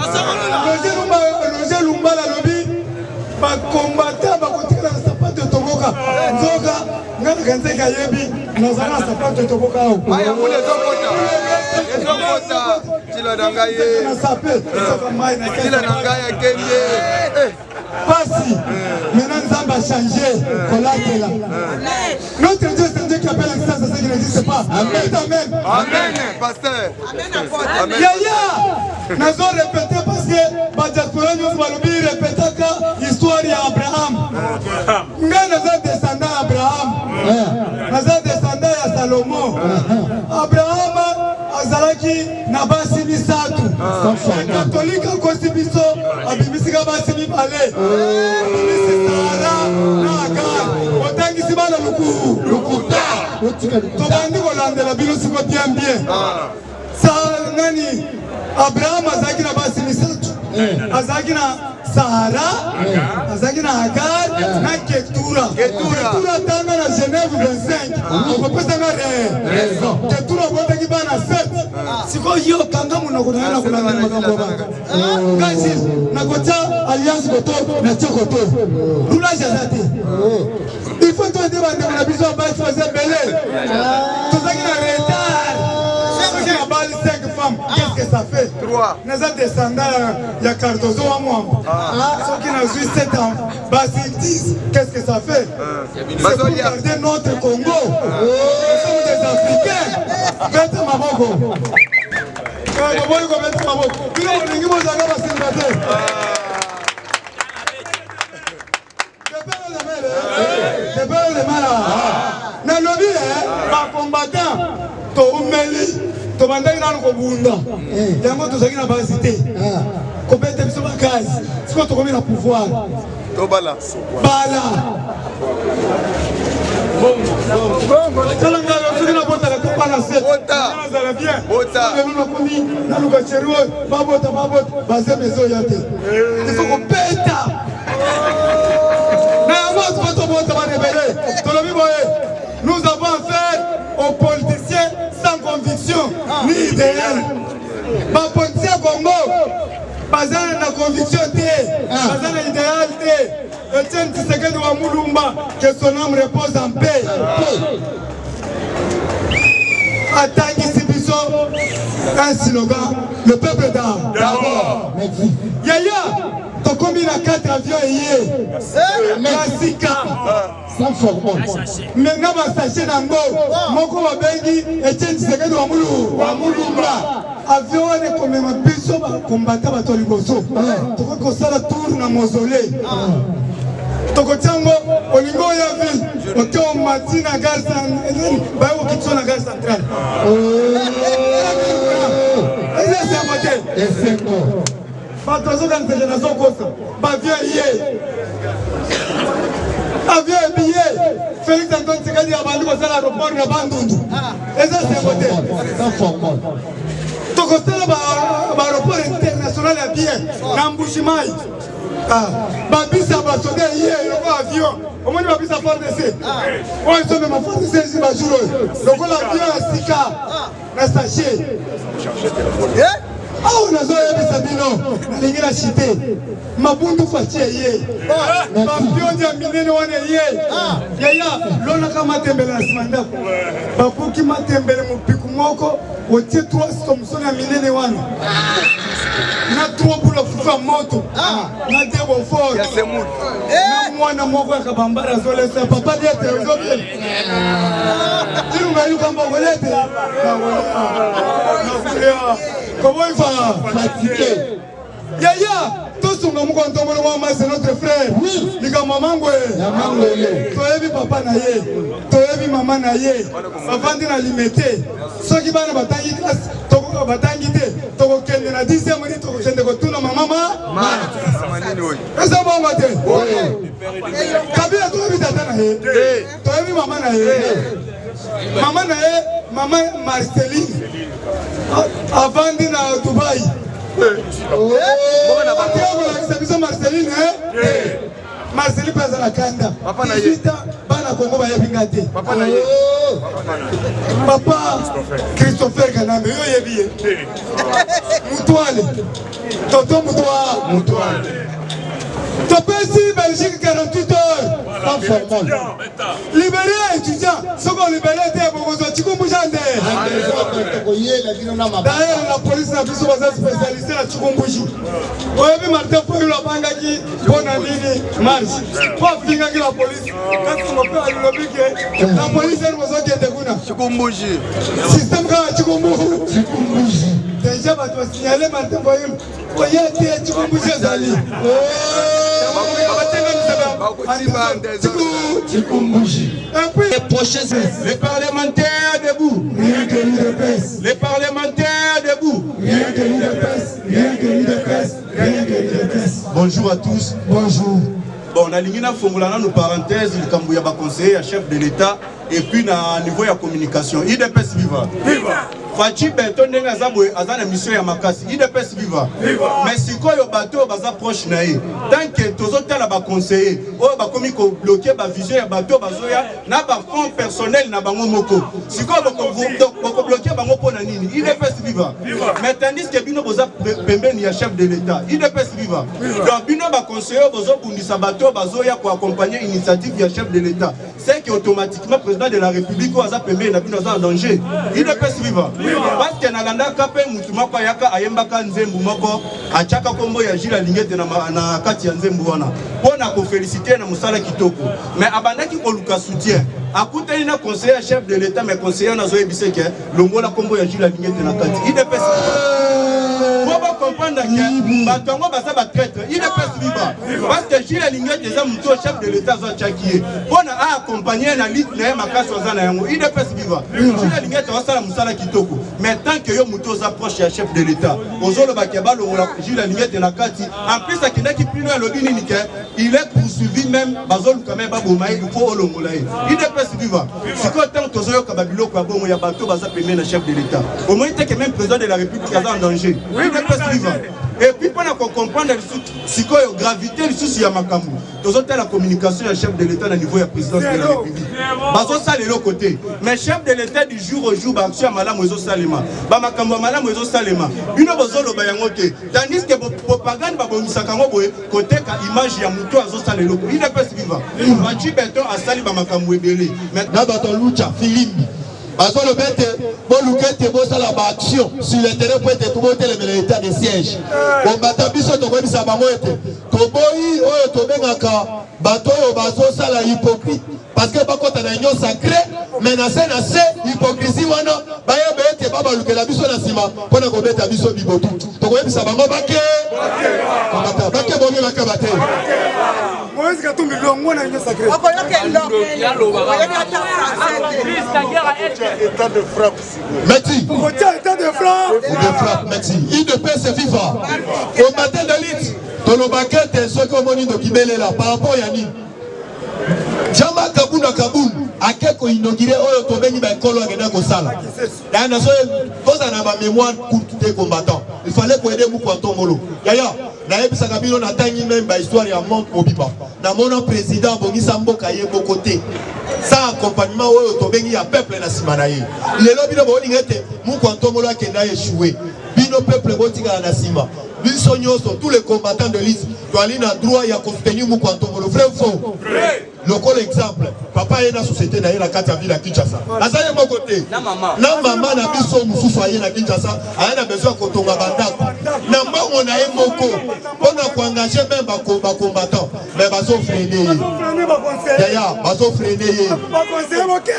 Roger Lumbala lobi ba combattant ba kotika sapato toboka. Nzoka ngala kanisa yebi nazana sapato toboka au. Aya mule zokota. Chila nangaye. Chila nangaya kende. Pasi, maintenant nous avons changé, collatéral. Notre Dieu, c'est un Dieu qui appelle l'existence à ce qui n'existe pas. Amen. Amen, pasteur. Amen. Yaya, nous avons répété parce que la diaspora nous a répété l'histoire d'Abraham. Nous sommes descendants d'Abraham. Nous sommes descendants de Salomon. Abraham, Azalaki, Nabasi Misatu. Les catholiques ont constitué Abimisika Basimi Palais. Abimisi Sahara, Nagar. Otangi Sibana Lukuta. Tobandi Kolande la Bilusi ko bien. Sa nani Abraham Azaki Nabasi Misatu. Azaki na Sahara, Azaki na Hagar, na Ketura. Ketura tanga na Genève 25. On peut pas raison. Ketura botaki bana 7. Siko yo kanga muno kuna kulanda magambo banga. Kazi na kocha alliance koto na chokoto. Lula jazati. Il faut te dire bande na biso ba fazer belé. Tozaki na retard. Tozaki na bali 5 femmes. Qu'est-ce que ça fait? 3. Naza descendant ya Cardozo wa mwamba. Ceux qui n'ont juste 7 ans, basi 10. Qu'est-ce que ça fait? C'est pour garder notre Congo. Nous sommes des Africains. Mettez ma bogo. Bala. bana set nazala bien lelo nakomi naluka chéri oyo babota baze mezo ya te il faut kobeta na yango soki tobota barebele tolobi boye nous avons affaire aux politiciens sans conviction ni idéal bapoliticien Congo baza na conviction te baza na idéal te Etienne Tshisekedi wa Mulumba que son âme repose en paix atangisi biso un slogan le peuple d'abord yaya tokomi na 4 avions eye klasika menga basache nango moko babengi Etienne Tshisekedi wa Mulumba avion wana ekomema biso bakombata bato ya liboso tokoki kosala tour na mausolée tokotiango olingo oya ville oke omati na gare baye kokitso na gare centrale ezesembo te bato azokaniseke nazokosa bavio ye avion ebiye Félix Antoine Tshisekedi abandi kosala aéroport na bandundu ezesembo te tokosala baéroport international ya bien na Mbushimai babisa basoda ye loko avion omoni babisa FARDC oyo esomema FARDC esi bajour oyo lokola avion ya sika na sachet awa nazoyebisa bino nalingi na chite mabundu faci eye bapiondi ya minene wana eye yaya lonaka matembele na nsima ndako babuki matembele mopiku moko otie 3 somsoni ya minene wana na 3 bula fufu ya moto na debofort na mwana moko ya kabambara azolesa papa liete ozobie ilungayiluka mboko liete koboifa fatigué yaya tosunga moko ntombono mwa mama c'est notre frère likambo mangwe toyebi papa na ye toyebi mama na ye bavandi na limete soki bana batangi classe batangi te tokokende na 10e minute tokokende kotuna mama eza bongo te kabila toyebi tata na ye toyebi mama na ye mama Marceline avandi na Dubai Marceline Marceline pesa na kanda bana Kongo bayebinga te papa Christopher Kanambe yo yebiye Mutwale Toto Mutwale Topesi Belgique 48 heures libéré étudiant ce qu'on libéré était pour vous d'ailleurs la police n'a plus spécialisé la Chikumbushi oyebi Martin Fayulu abangaki mpona nini marche po afingaki la police kasi mope alilobi ke la police eni bozokende kuna Chikumbushi système kaka Chikumbushi déjà bato basignale Martin Fayulu oye te Chikumbushi ezali les parlementaires debout. Rien que nous de presse. Les parlementaires debout. Rien que nous de presse. Rien que nous de presse. Rien que nous de presse. Bonjour à tous. Bonjour. Bon, na lingina formulana nos parenthèses, le Kambouya ba conseiller, chef de l'État, et puis na niveau de communication. IDPS viva. Viva. Fachi Benton ndenga zabwe azana mission ya makasi IDPS viva mais sikoyo bato baza proche na ye tant que tozotala ba conseiller o ba komi ko bloquer ba vision ya bato bazoya na ba fonds personnel na bango moko sikoyo boko bloquer bango pona nini IDPS viva mais tandis que bino boza pembeni ya chef de l'État IDPS viva donc bino ba conseiller bozo bundisa bato bazoya ko accompagner initiative ya chef de l'État c'est que automatiquement président de la République oza pembeni na bino za danger IDPS viva parce que nalanda kape mutu moko yaka ayembaka nzembu moko achaka kombo ya jila lingete na kati ya nzembu wana pona ko féliciter na musala kitoko mais abandaki ko luka soutien akuteli na conseiller chef de l'État mais conseiller na zoyebise ke longola kombo ya jila lingete na kati IDPS comprendre que Batongo basa ba traître. Il est pas vivant. Parce que Gilles Lingette est un chef de l'État Zachakié. Pour accompagner la liste na makasi ozana yango. Il est pas vivant. Gilles Lingette va sala musala kitoko. Mais tant que yo muto approche ya chef de l'État, ozolo bakeba lo Gilles Lingette na kati. En plus akina ki pino ya lobini nike, il est poursuivi même bazol quand même babomai il faut olongolaye. Il est pas vivant. Si quand tant que ozoyo kababilo kwa bomo ya bato baza pemé na chef de l'État. Au moins que même président de la République est en danger. Il est pas vivant. Et puis pendant qu'on comprend si quoi gravité le souci à Makamou. Tous la communication du chef de l'État au niveau de la présidence de la République. Bazo ça de l'autre côté. Mais chef de l'État du jour au jour bah action malam ozo salema. Ba Makamou malam ozo salema. Une bozo lo bayangote. Tandis que propagande ba bomisa kango boye côté ka image ya muto azo salelo. Il n'est pas vivant. Machi beton a sali ba Makamou ebele. Maintenant baton lucha Philippe. Bazo le bête, bon loukete, bon ça la action sur le terrain pour être tout monter l'état de siège. Bon bata biso to kobi sa bango ete. To boyi oyo to bengaka bato yo bazo ça la hypocrite parce que ba kota na union sacré menacer na se hypocrisie wana ba yo bete baba lukela biso na sima pona ko beta biso bibotu. To kobi sa bango bake. Bata bake bonge bake bate. Moïse Katumbi longo na union sacré. État de frappe. Merci. État de frappe. Merci. Il ne peut se vivre. Au matin de l'île, dans le baquet, ce qu'on m'a dit de Kibele là, par rapport à Yanni. Jama Kaboun à Kaboun, à quelqu'un inauguré, oh, tu bénis ben Kolo à Gena Kosala. Là, nous avons ma mémoire pour tous les combattants. Il fallait qu'on aide beaucoup à ton molo. Yaya, naïe Sakabilo n'a pas même ba histoire ya monte Mobiba. Na mon président Bongi Sambo Kaye côté. Sans accompagnement, oh, tu bénis à peuple na Simanaye. Les lobbies de Boningete, mon quantum molo qui n'a échoué. Bino peuple Botiga na Sima. Tous les combattants de l'Is doivent aller dans le droit et à soutenir mon quantum molo. Vrai ou faux? Le col exemple, papa est dans la société dans la carte à ville à Kinshasa. À ça, mon côté. Na maman n'a plus son moussou soyez à Kinshasa. Elle a besoin qu'on tombe à Bandako. Na maman on a un moko. On a engagé même un combattant. Mais baso freiner. D'ailleurs, baso freiner. Ok,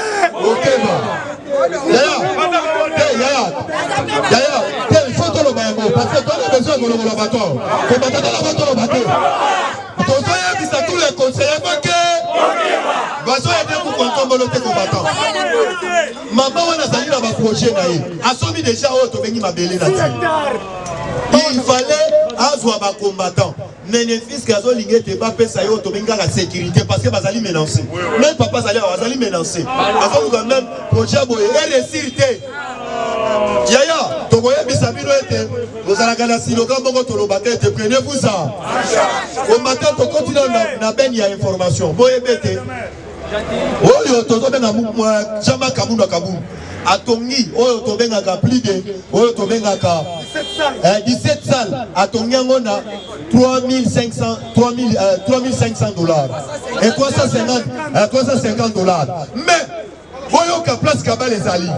d'ailleurs, il faut que le bayango. Parce que on a besoin qu'on le bateau. Combattant dans la bateau, le bateau. Tous les conseillers maman on a sali dans ma projet assomi déjà il fallait avoir un combattant mais les fils qui ont ligné te pas pesa yo to benga la sécurité parce que bazali menacé même papa bazali menacé quand même projet boye et réussite Yaya, Togoye Bisabino était, vous allez à la Siloga Bongo Tolobate, prenez-vous ça. Au matin, tu continues à ben il y a information. Boye Bete. Oh, yo, Tozo Benga Jama Kaboun à Kaboun. À Tongi, oh, Tobenga plus de, oh, Tobenga 17 salles. À Tongi, on a 3500 $. Et 350 $. Mais, Boyoka place Kaba les Ali.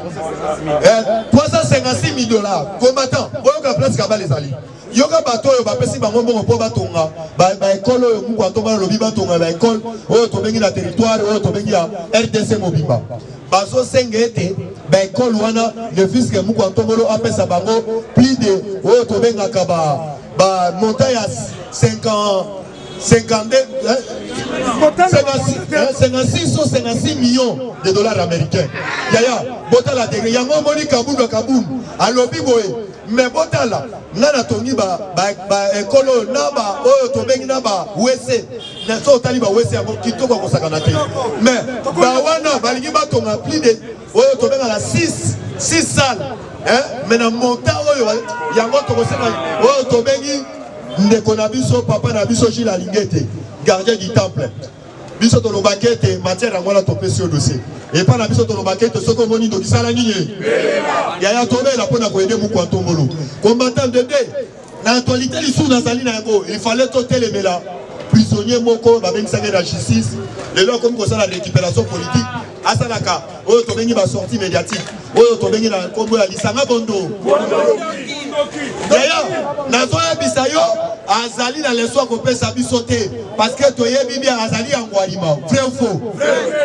356 000 $. Combattant, Boyoka place Kaba les Ali. Yoga bato yo bapesi bango bongo po batonga ba école yo mu kwa tomba lobi batonga ba école oyo to bengi na territoire oyo to bengi ya RDC Mobimba. Bazo sengete ba école wana le fils que mu kwa tomolo apesa bango plus de oyo to benga ka ba montagne à 56 ou 56 millions de $ américains. Yaya, botala degré, yango moni Kaboun Kaboun, à lobby boy, mais botala, nana tongi ba ekolo naba, oyo tobengi naba, wese, naso taliba wese yango kitoko ko sakanate. Mais ba wana balingi ba tonga plus de oyo tobenga la 6 salles, hein, mais na monta oyo yango to ko sema oyo tobengi ndeko na biso papa na biso Gilles Lingete gardien du temple biso to lobakete matière ya ngona to pesi au dossier et pas na biso to lobakete soko moni do kisala nini ya tombe la pona ko aider mu kwa tombolo combattant de D na actualité li sous na sali na yango il fallait to telemela prisonnier moko ba bengi sanga la justice le lo comme ça la récupération politique asalaka oyo to bengi ba sortie médiatique oyo to bengi na kombo ya lisanga bondo. D'ailleurs, Nazoya Bisayo, azali na leso kopesa biso te parce que toyebi bien azali ya ngwalima vrai ou faux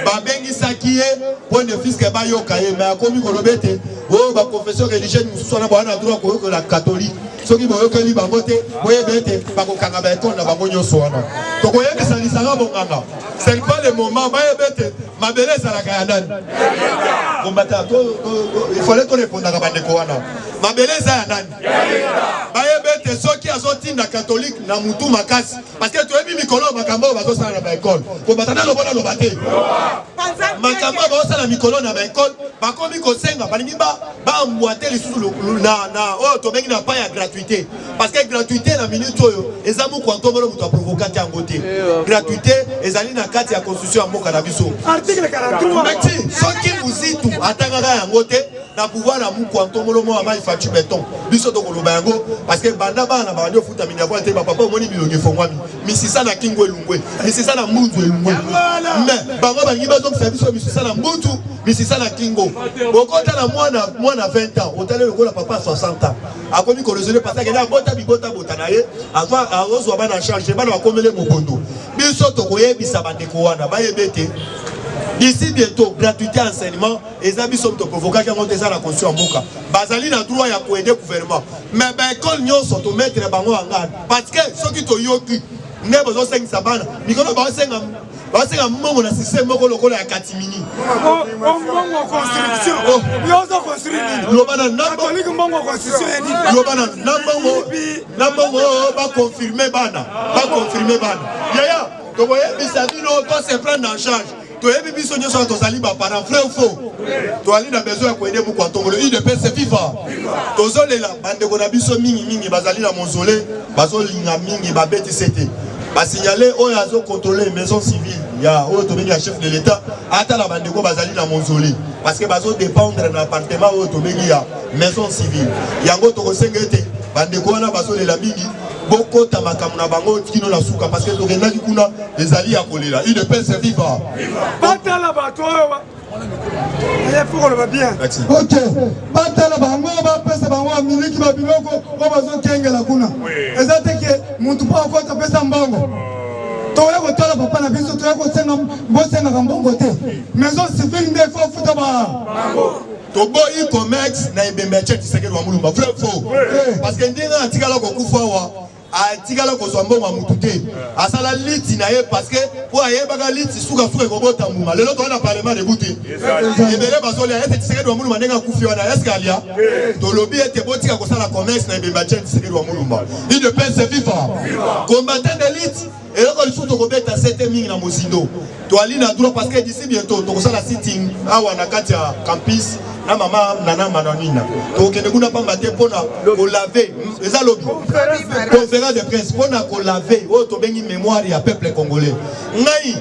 babengisaki ye point de fisque bayoka ye mais akomi kolobe te o ba confession religieuse mususu wana bwana droit koyokola catholique soki boyokeli bango te boyebe ete bakokanga baekole na bango nyonso wana tokoyebisa lisanga bonganga c'est pas le moment bayebe te mabele ezalaka ya nani kombata il fallait to répondaka bandeko wana mabele eza ya nani bayebe te soki azotinda catholique na mutu makasi parce que toyebi mikolo makambo oyo bazosala na baekole kombata nano bona loba te makambo oyo bazosala mikolo na baekole bakomi kosenga balingi bambwate lisusu na oyo tobengi na pa ya gratuité parce que gratuité na minute oyo eza mokwantomolo moto aprovoka te yango te gratuité ezali na kati ya constitution ya mboka na biso Article 43. soki muzitu atangaka yango te na pouvoir na mokwantomolo mo amai faci beton biso tokoloba yango parce que banda bana bandi ofuta minyavo te bapapa omoni bilongi efongwami misisa na kingo elungwe misisa na mbunzu elungwe mais bango balingi bazokisa biso misisa na mbunzu misisa na kingo okota na mwana 20 ans otale lokola papa 60 ans akomi koresole parce que na bota bibota bota na ye azozwa bana charge bana bakomele mobondo biso tokoyebisa bandeko wana bayebe te d'ici bientôt gratuité enseignement eza biso to provoquer yango te za la constitution mboka bazali na droit ya ko aider gouvernement mais ba école nyonso to mettre bango en garde parce que soki to yoki ne bozo sengisa bana mikolo ba senga mbongo na système moko lokola ya katimini Mbongo constitution. Yozo construire. lobana na Catholique mbongo constitution ya dit. lobana na mbongo ba confirmer bana yaya to boyebisa bino to se prendre en charge toyebi biso nyonso tozali baparent vrai ou faux toali na besoin ya koyede moko atongolo UDPS viva tozolela bandeko na biso mingi bazali na mozole bazolinga mingi babetisi te basignale oyo azocontrôle maison civile ya oyo tobengi ya chef de l'état ata na bandeko bazali na mozole parce que bazodépendre na appartement oyo tobengi ya maison civile yango tokosenga ete bandeko wana bazolela mingi bokota makambo na bango kino na suka parce que tokendaki kuna ezali ya kolela UDPS viva Batala bato oyo pour le bien. Ok, batala bango bapesa bango miliki babiloko oyo bazokengela kuna eza te ke mutu mpo akota pesa mbongo toya kotala papa na biso toya kosenga bosengaka mbongo te maison civile nde fo futa bango toboyi comex na ebembe ya Tshisekedi wa Mulumba vrai faux parce que ndenge atikala kokufa wa atikala kozwa mbongo ya mutu te asala liti na ye parce que po ayebaka liti suka ekobota mbuma lelo toza na parlement debu te ebele bazolia ete Tshisekedi wa Mulumba ndenge akufi wana eske alia tolobi ete botika kosala commerce na ebembe ya Tshisekedi wa Mulumba UDPS viva combattant d'élite eloko lisusu tokobeta sete mingi na mozindo toali na droit parce que d'ici bientôt tokosala sitting awa na kati ya campus na mama nana mananina tokende kuna pamba te mpona kolave eza lobi conférence de presse mpona kolave oyo tobengi mémoire ya peuple congolais ngai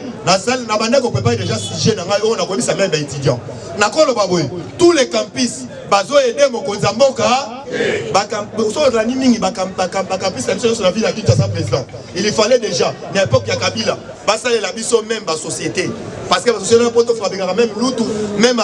na bandeko prépare déjà sujet na ngai oyo nakoyebisa même baétudiant nakoloba boye tous les campus bazoyede mokonzi ya mboka basolani mingi bakampus na biso nyonso na ville ya Kinshasa président il fallait déjà na époque ya Kabila basalela biso même basociété parce que basociété na poto fabengaka même lutu même